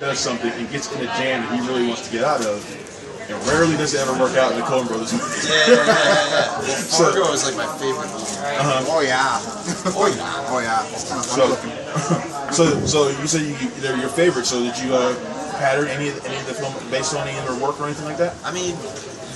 does something and gets in a jam that he really wants to get out of, and rarely does it ever work out in the Coen Brothers movie. Yeah. Well, Fargo is like my favorite movie. Oh yeah. Oh yeah. It's kind of fun looking. So you said they're your favorite. So did you pattern any of the film based on any of their work or anything like that? I mean,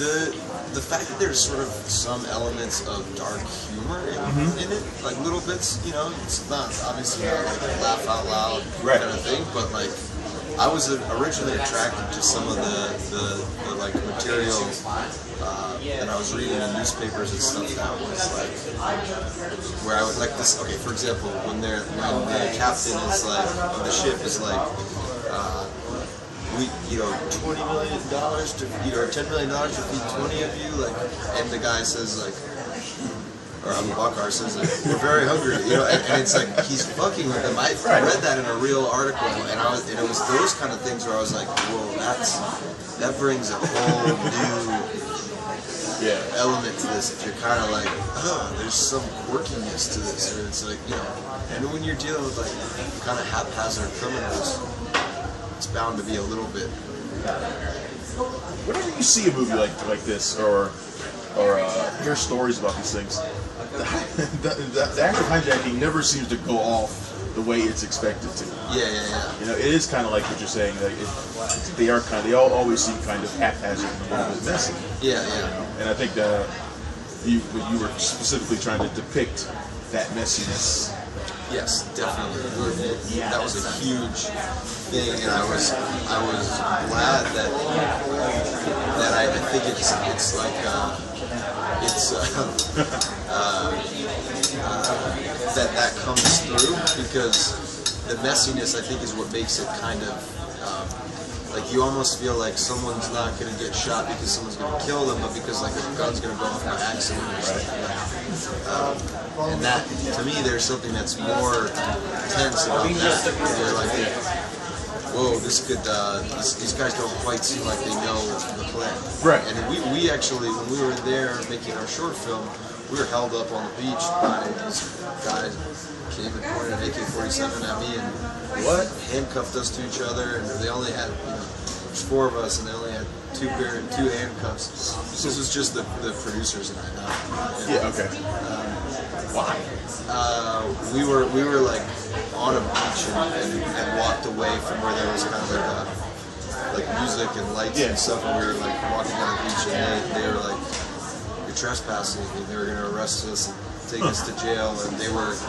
the fact that there's sort of some elements of dark humor in it, like little bits, you know, it's not obviously not like a laugh out loud kind of thing, but like I was originally attracted to some of the like material that I was reading in newspapers and stuff that was like where I would like this. Okay, for example, when the captain is like of the ship is like. $20 million to, or $10 million to feed 20 of you, like, and the guy says like, or Abu Bakr says like, we're very hungry, you know, and it's like he's fucking with them. I read that in a real article, and it was those kind of things where I was like, whoa, that brings a whole new element to this. If you're kind of like, there's some quirkiness to this, or it's like, you know, and when you're dealing with like kind of haphazard criminals. It's bound to be a little bit. Whenever you see a movie like this, or hear stories about these things, the act of hijacking never seems to go off the way it's expected to. Yeah. You know, it is kind of like what you're saying. Like they all always seem kind of haphazard and a little bit messy. Yeah. And I think that you were specifically trying to depict that messiness. Yes, definitely. That was a huge thing, and I was glad that I think it's like that comes through, because the messiness I think is what makes it kind of like you almost feel like someone's not going to get shot because someone's going to kill them, but because like a gun's going to go off by accident or something like that. And that, to me, there's something that's more tense about that. You're like, whoa, this could, these guys don't quite seem like they know the plan. Right. And we actually, when we were there making our short film, we were held up on the beach by these guys came and pointed an AK-47 at me and handcuffed us to each other, and they only had, you know, there's 4 of us, and they only had two handcuffs. This was just the producers and I. Yeah. Okay. Why? We were like on a beach and walked away from where there was kind of like music and lights and stuff, and we were like walking on the beach, and they were like, you're trespassing, and they were going to arrest us and take us to jail, and they weren't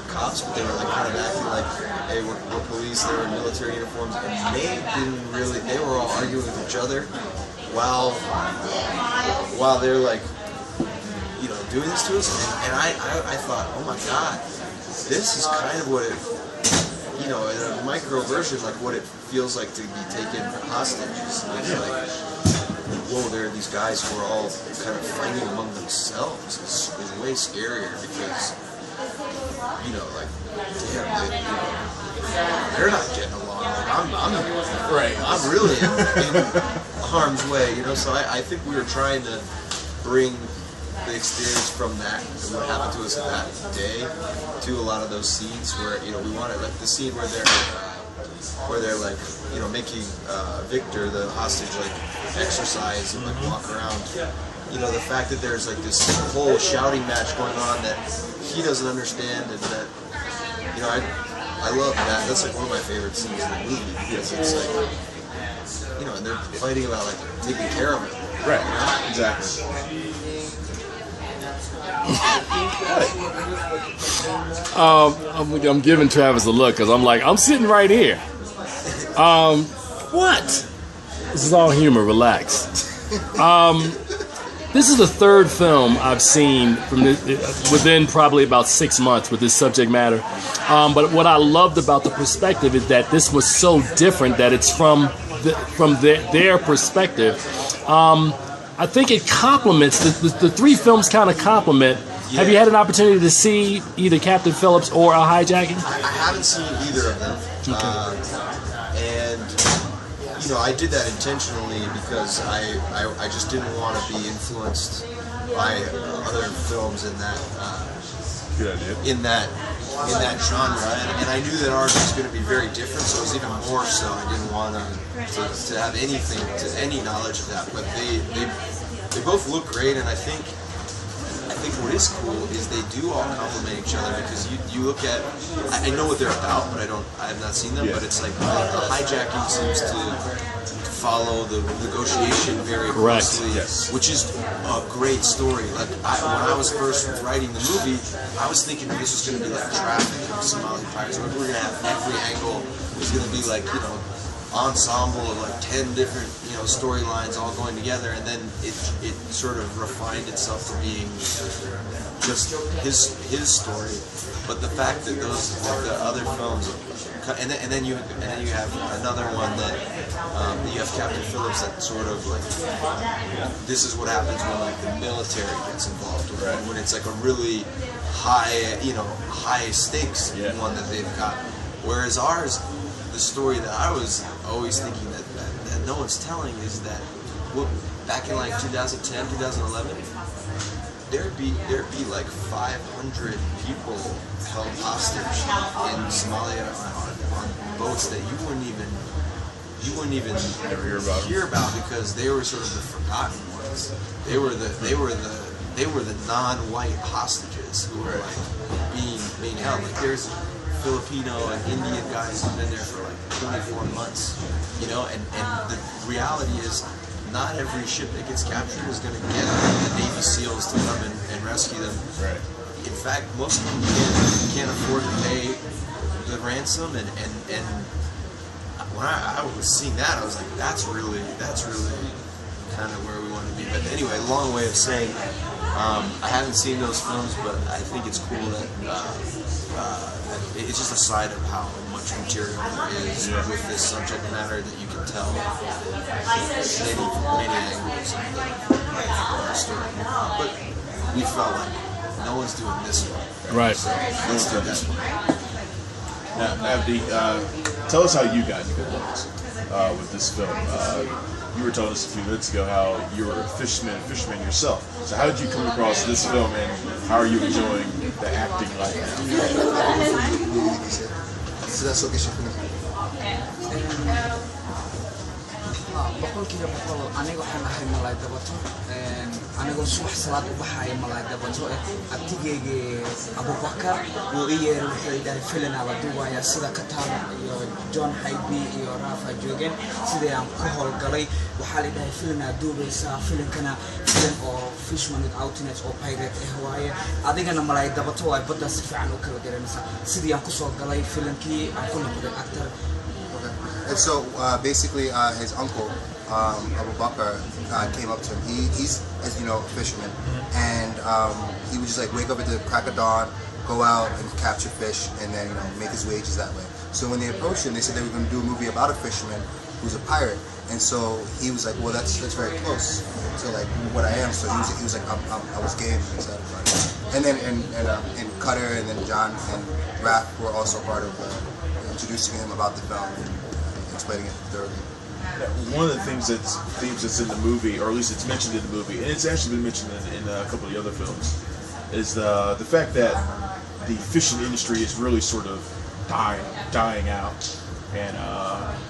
cops, but they were like kind of acting like, hey, we're police. They were in military uniforms, and they were all arguing with each other while they're like, you know, doing this to us, and I thought, oh my God, this is kind of what it, you know, in a micro version, like what it feels like to be taken hostage. It's like, whoa, there are these guys who are all kind of fighting among themselves. It's way scarier because, you know, like, damn, they're not getting along. Like, I'm really in harm's way, you know. So I think we were trying to bring the experience from that and what happened to us that day to a lot of those scenes where, you know, we wanted, like the scene where they're like, you know, making Victor, the hostage, like exercise and like walk around. You know, the fact that there's like this whole shouting match going on that he doesn't understand, and that, you know, I love that. That's like one of my favorite scenes in the movie, because it's like, you know, and they're fighting about like taking care of it. Right. You know? Exactly. I'm giving Travis a look because I'm like, I'm sitting right here. What? This is all humor. Relax. This is the 3rd film I've seen from within probably about 6 months with this subject matter. But what I loved about the perspective is that this was so different that it's from their perspective. I think it complements, the 3 films kind of complement. Yeah. Have you had an opportunity to see either Captain Phillips or A Hijacking? I haven't seen either of them. Okay. And, you know, I did that intentionally because I just didn't want to be influenced by other films in that Good idea. in that genre, and I knew that ours was going to be very different, so it was even more so. I didn't want to have any knowledge of that, but they both look great, and I think what is cool is they do all complement each other, because you look at, I know what they're about, but I have not seen them, but it's like the hijacking seems to follow the negotiation very closely, which is a great story. Like when I was first writing the movie, I was thinking this was going to be like traffic of Somali pirates. We're going to have every angle. It was going to be like, you know, ensemble of like 10 different, you know, storylines all going together, and then it sort of refined itself to being just his story. But the fact that the other films, and then you have another one that you have Captain Phillips that sort of like, this is what happens when like the military gets involved, or when it's like a really high stakes one that they've got. Whereas ours, the story that I was always thinking that no one's telling is that, well, back in like 2010, 2011, there'd be like 500 people held hostage in Somalia on boats that you wouldn't even never hear about because they were sort of the forgotten ones. They were the non-white hostages who were like being held. Like there's Filipino and Indian guys who've been there for like 24 months, you know, and the reality is not every ship that gets captured is going to get the Navy SEALs to come and rescue them. Right. In fact, most of them can't afford to pay the ransom, and when I was seeing that, I was like, that's really kind of where we want to be. But anyway, long way of saying, I haven't seen those films, but I think it's cool that it's just a side of how much material there is with this subject matter that you can tell many angles of the story. But we felt like no one's doing this one. Right. So let's do this one. Now, Abdi, tell us how you got involved with this film. You were telling us a few minutes ago how you were a fisherman yourself. So how did you come across this film, and how are you enjoying the acting right now? boqolkiiba boqol aniga waxaan ahay malay dabato anigoo subax salaad u baxaya malay dabato abtigeyga Abubakar uu ii yeeray wuxuu yidhahay filan ala duubaya sida Cutter iyo John Haybi iyo Rafa joogeen sidii aan ku howlgalay waxaa la yidhahay filan aad duubaysaa filankana filan oo fishman without nets oo pirate waaye adigana malay dabato ay badda si fiican u kala garanaysaa sidii aan ku soo galay filankii aan ku noqday actor. And so basically his uncle, Abu Bakr, came up to him. He's, as you know, a fisherman. And he would just like wake up at the crack of dawn, go out and capture fish, and then, you know, make his wages that way. So when they approached him, they said they were going to do a movie about a fisherman who's a pirate. And so he was like, well, that's very close to like what I am. So he was like, I was game, etc. And then and Cutter and then John and Raph were also part of introducing him about the film. Explaining it thoroughly. One of the themes that's in the movie, or at least it's mentioned in the movie, and it's actually been mentioned in a couple of the other films, is the fact that the fishing industry is really sort of dying out. And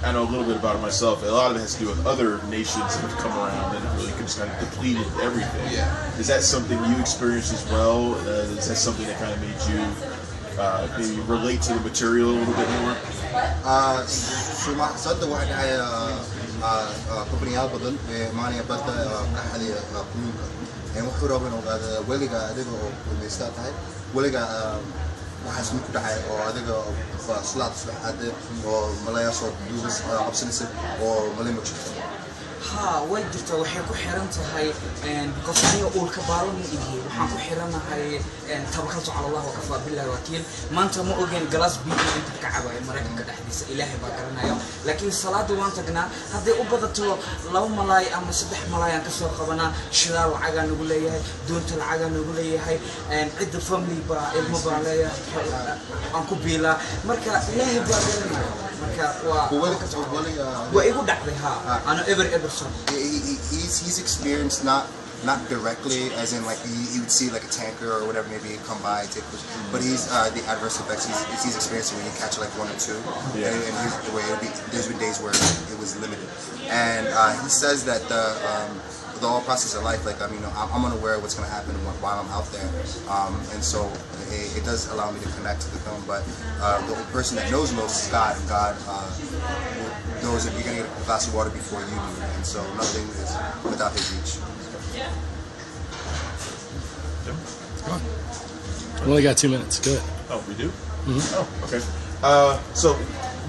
I know a little bit about it myself. A lot of it has to do with other nations that have come around and really just kind of depleted everything. Yeah. Is that something you experienced as well? Is that something that kind of made you maybe relate to the material a little bit more? صدق واحد هاي كوبنيال بدل ماني بدل كحلي كلوكا يعني وحورا بينو هذا وليجا هذا والمستات هاي وليجا وحس ممكن ده هاي أو هذا فصلات هذا أو ملايا صوت دوبس أبسنسب أو مليم بشكل ها ويدرت waxay ku xiran tahay because aniga uu ka baaran yahay waxaan ku xiranahay tawakkaltu ala Allah wa kafa billahi wakiil maanta ma ogeyn glass biyo inta ka cabay Mareykanka dhexdiisa Ilaahay baa garanayo laakiin salaadu waan tagnaa haddii u badato 2 malaay ama 3 malaay aan ka soo qabanaa shidaal lacag aan ugu leeyahay doonta lacag aan ugu leeyahay cid family baa ilmo baa leeyahay aan ku biila marka Ilaahay baa garanayo marka waa igu dhacday ha ana ever he's experienced not not directly, as in like he would see like a tanker or whatever maybe come by, take, but he's the adverse effects he's experiencing when you catch like 1 or 2, and here's the way there's been days where it was limited, and he says that the whole process of life, like I'm unaware of what's going to happen while I'm out there, and so it does allow me to connect to the film. But the person that knows most is God, and God knows if you're going to get a glass of water before you do, and so nothing is without His reach. We only got 2 minutes. Good. Oh, we do? Oh, okay. So,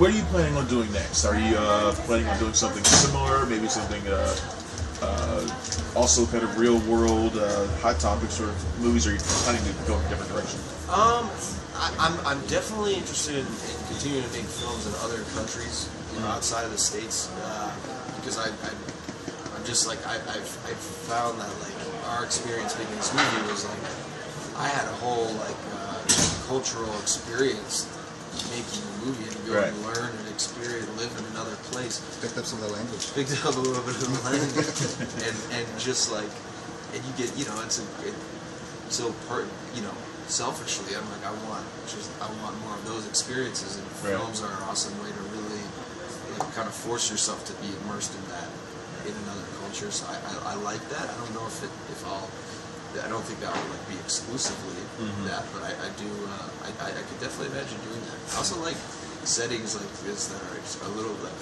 what are you planning on doing next? Are you planning on doing something similar, maybe something also kind of real world, hot topic sort of movies, or are you planning to go in a different direction? I'm definitely interested in continuing to make films in other countries, outside of the States, because I'm just like I've found that like our experience making this movie was like I had a whole like cultural experience making a movie and go and learn and experience, live in another place. Picked up some of the language. Picked up a little bit of the language, and just like, and you get, so selfishly, I'm like, I want more of those experiences, and films are an awesome way to really kind of force yourself to be immersed in that, in another culture. So I like that. I don't know if I'll. I don't think that would like be exclusively that, but I do. I could definitely imagine doing that. I also like settings like this that are a little like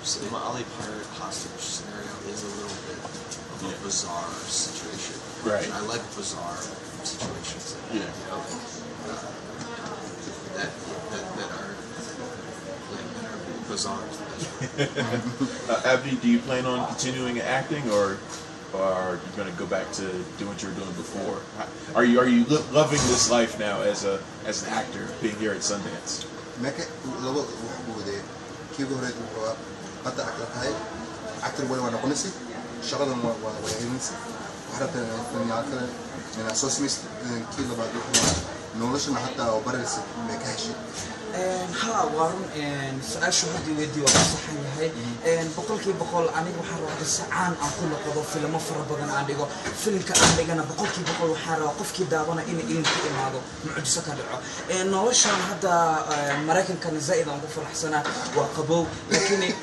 Somali pirate hostage scenario is a little bit of a bizarre situation. Right. And I like bizarre situations. Yeah. That are bizarre. Abdi, do you plan on continuing acting, or are you going to go back to doing what you were doing before? Are you loving this life now as an actor, being here at Sundance? ها وارن سؤال شو هدي ودي وصحن هاي بقولك بقول أنا بحر واحد ساعان أقول لقضاء فيلم مفر بدن عندي فيلم كأنا أنا بقولك بقول وحارة وقف كده وأنا إن هذا معجزة كذا نورش هذا مراكن كان زائد عن قفل حسنة وقبو لكن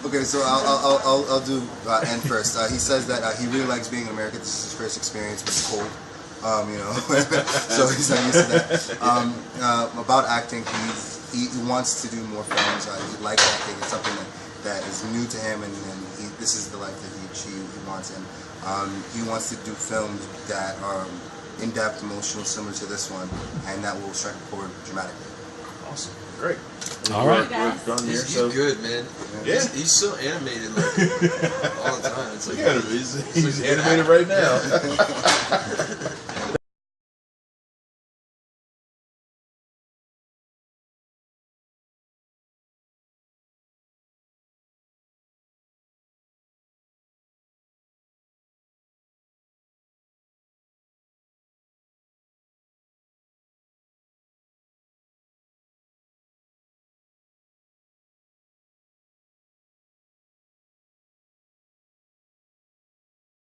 Okay, so I'll do end first. He says that he really likes being in America. This is his first experience, but it's cold. So he's not used to that. About acting, he wants to do more films. He likes acting. It's something that is new to him, and this is the life that he wants. And he wants to do films that are in-depth, emotional, similar to this one, and that will strike a chord dramatically. Awesome. Great. All right. We're done here. He's good, man. Yeah. He's so animated like all the time. It's like he's animated right now.